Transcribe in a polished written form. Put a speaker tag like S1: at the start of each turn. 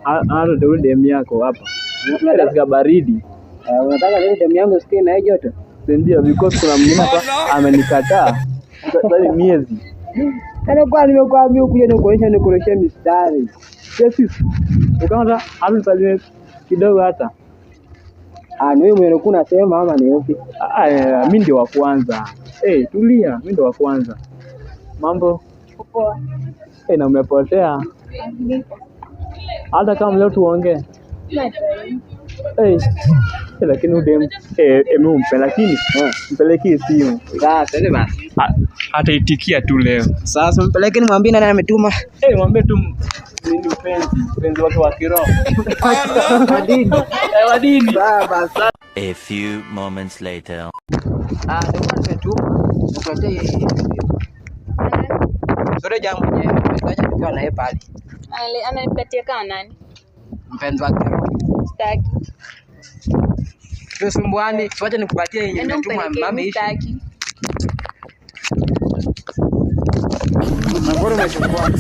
S1: Hata ndio demu yako hapa. Unataka baridi.
S2: Unataka nini demu yangu sikie na joto?
S1: Ndio, because kuna mwingine hapa amenikataa. Sasa miezi.
S2: Kana kwa nimekuambia ukuje nikuonyesha nikuroshia mistari.
S1: Sisi. Ukaona hapo pale kidogo hata.
S2: Ni wewe mwenye kuna sema ama ni upi?
S1: Mimi ndio wa kwanza. Tulia, mimi ndio wa kwanza. Mambo
S3: Poa.
S1: na umepotea. Hata kama leo tuongee. Lakini udem umpe, lakini mpelekee simu.
S2: Sasa basi.
S1: Ataitikia tu leo.
S2: Sasa mpeleke nimwambie nani ametuma.
S1: Mwambie tu nini mpenzi wake wa kiroho.
S2: Wadini.
S1: Wadini.
S2: Baba.
S4: A few moments later.
S2: Ndio ametuma. Nikuletee. Sore jambo nyewe. Kaja tukiwa naye pale.
S3: Ananipatia kama nani?
S2: Mpenzi wake.
S3: Sitaki.
S2: Tusumbuani, wacha nikupatie yenye nimetuma mama ishi.
S3: Sitaki.
S2: Mbona umechukua?